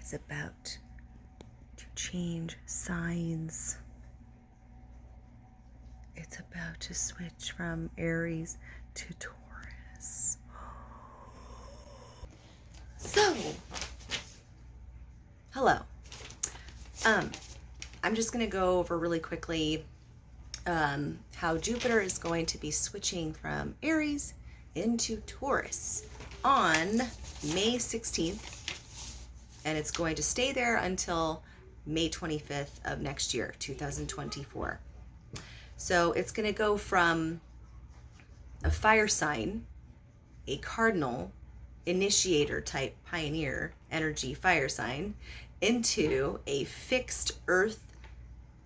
is about to change signs. It's about to switch from Aries to Taurus. So, hello. I'm just going to go over really quickly how Jupiter is going to be switching from Aries into Taurus on May 16th, and it's going to stay there until May 25th of next year, 2024. So it's going to go from a fire sign, a cardinal, initiator type pioneer energy fire sign, into a fixed earth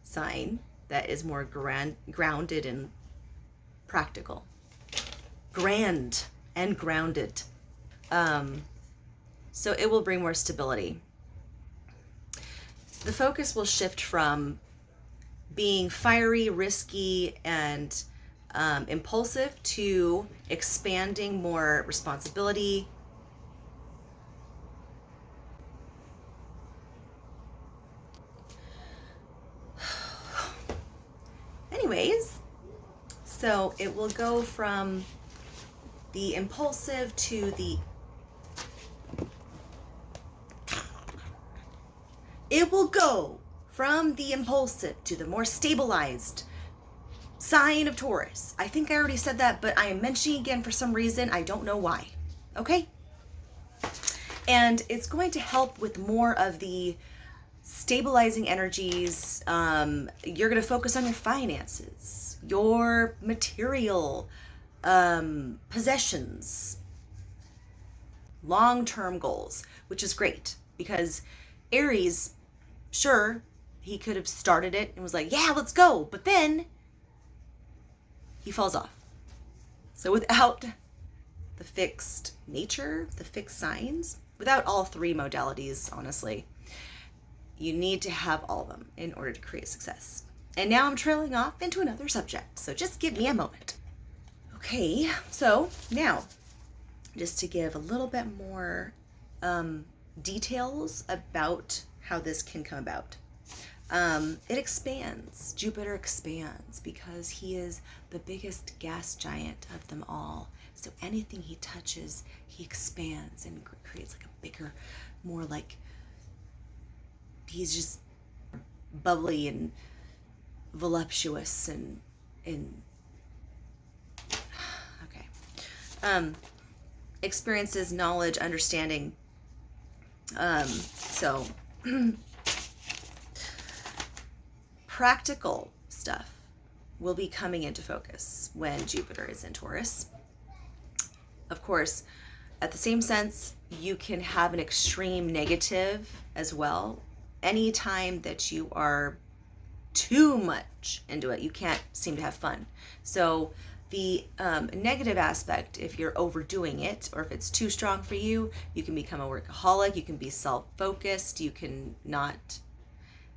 sign that is more grounded and practical. Grand and grounded. So it will bring more stability. The focus will shift from being fiery, risky, and impulsive to expanding more responsibility, anyways. So it will go from the impulsive to the more stabilized sign of Taurus. I think I already said that, but I am mentioning again for some reason. I don't know why. Okay? And it's going to help with more of the stabilizing energies. You're going to focus on your finances, your material possessions, long-term goals, which is great because Aries, sure, he could have started it and was like, yeah, let's go. But then he falls off. So without the fixed nature, the fixed signs, without all three modalities, honestly, you need to have all of them in order to create success. And now I'm trailing off into another subject, so just give me a moment. Okay, so now, just to give a little bit more details about how this can come about. It expands. Jupiter expands because he is the biggest gas giant of them all. So anything he touches, he expands and creates like a bigger, more like, he's just bubbly and voluptuous and okay. Experiences, knowledge, understanding. So practical stuff will be coming into focus when Jupiter is in Taurus. Of course, at the same sense, you can have an extreme negative as well. Anytime that you are too much into it, you can't seem to have fun. So the negative aspect, if you're overdoing it or if it's too strong for you, you can become a workaholic, you can be self-focused, you can not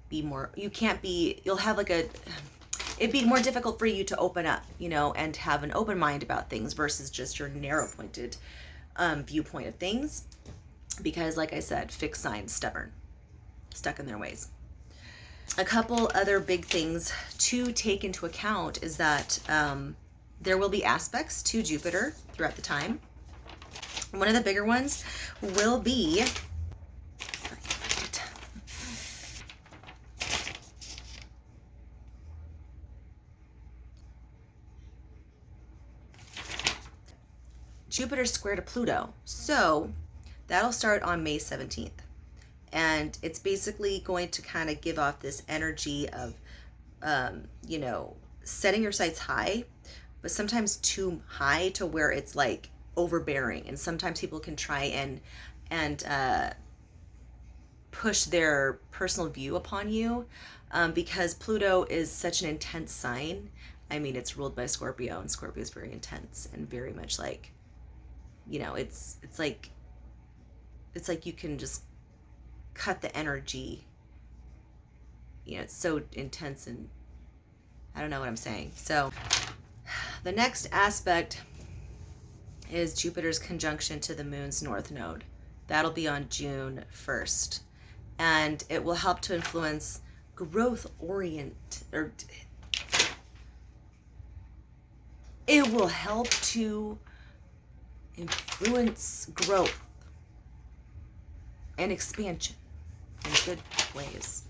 be more, you'll have like it'd be more difficult for you to open up, and have an open mind about things versus just your narrow-pointed viewpoint of things. Because like I said, fixed signs, stubborn, stuck in their ways. A couple other big things to take into account is that there will be aspects to Jupiter throughout the time. One of the bigger ones will be Jupiter square to Pluto. So that'll start on May 17th. And it's basically going to kind of give off this energy of, setting your sights high, but sometimes too high to where it's like overbearing. And sometimes people can try and push their personal view upon you because Pluto is such an intense sign. I mean, it's ruled by Scorpio, and Scorpio is very intense and very much like, it's like you can just cut the energy. It's so intense, and I don't know what I'm saying. So the next aspect is Jupiter's conjunction to the moon's north node. That'll be on June 1st. and it will help to influence growth orient, or it will help to influence growth and expansion in good ways.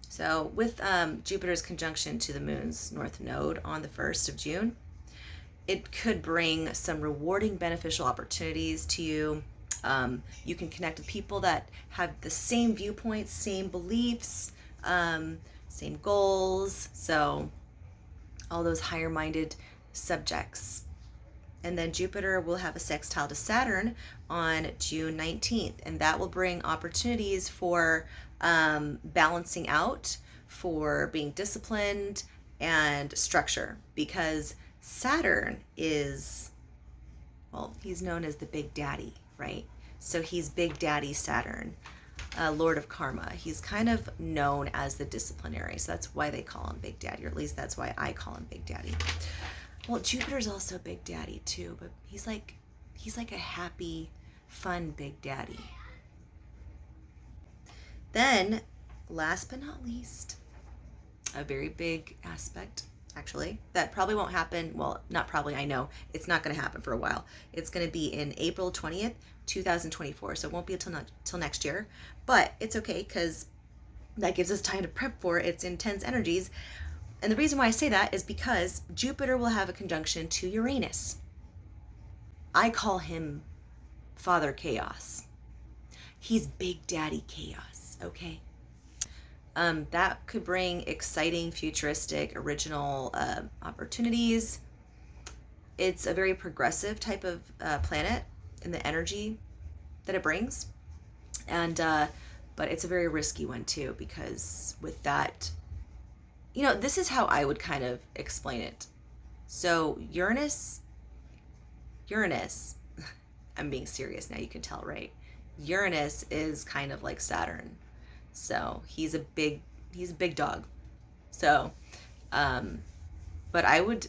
So with Jupiter's conjunction to the moon's north node on the 1st of June, it could bring some rewarding beneficial opportunities to you. You can connect with people that have the same viewpoints, same beliefs, same goals. So all those higher minded subjects. And then Jupiter will have a sextile to Saturn on June 19th, and that will bring opportunities for balancing out, for being disciplined and structure, because Saturn is, well, he's known as the Big Daddy, right? So he's Big Daddy Saturn, Lord of Karma. He's kind of known as the disciplinary, so that's why they call him Big Daddy, or at least that's why I call him Big Daddy. Well, Jupiter's also Big Daddy too, but he's like a happy, fun Big Daddy. Then, last but not least, a very big aspect, actually, that probably won't happen. Well, not probably, I know. It's not going to happen for a while. It's going to be in April 20th, 2024. So it won't be until next year. But it's okay, because that gives us time to prep for its intense energies. And the reason why I say that is because Jupiter will have a conjunction to Uranus. I call him Father Chaos. He's Big Daddy Chaos, okay? That could bring exciting, futuristic, original opportunities. It's a very progressive type of planet in the energy that it brings. And but it's a very risky one too, because with that, this is how I would kind of explain it. So Uranus, I'm being serious now, you can tell, right? Uranus is kind of like Saturn. So he's a big dog. So, but I would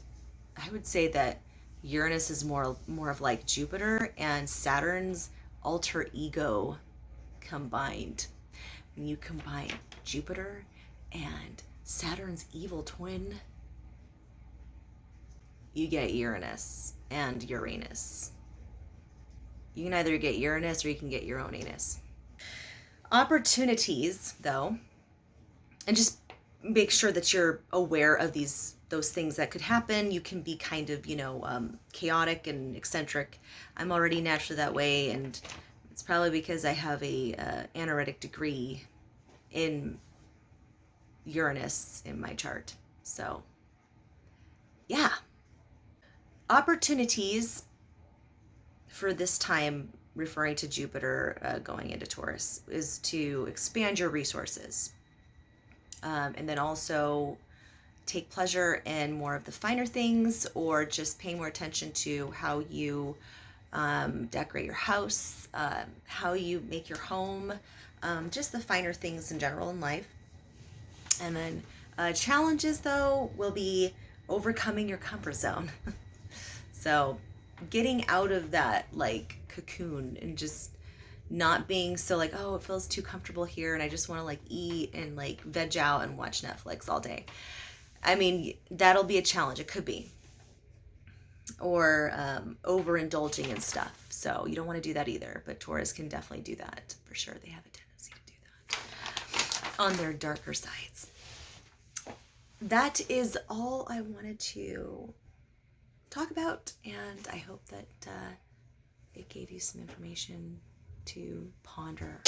say that Uranus is more of like Jupiter and Saturn's alter ego combined. When you combine Jupiter and Saturn's evil twin, you get Uranus and Uranus. You can either get Uranus or you can get your own anus. Opportunities, though, and just make sure that you're aware of those things that could happen. You can be kind of, chaotic and eccentric. I'm already naturally that way, and it's probably because I have a anaretic degree in Uranus in my chart. So, yeah. Opportunities for this time, referring to Jupiter going into Taurus, is to expand your resources. And then also take pleasure in more of the finer things, or just pay more attention to how you decorate your house, how you make your home, just the finer things in general in life. And then challenges, though, will be overcoming your comfort zone. So getting out of that like cocoon and just not being so like, oh, it feels too comfortable here and I just want to like eat and like veg out and watch Netflix all day. I mean, that'll be a challenge. It could be. Or overindulging in stuff. So you don't want to do that either. But Taurus can definitely do that for sure. They have a tendency to do that on their darker sides. That is all I wanted to talk about, and I hope that it gave you some information to ponder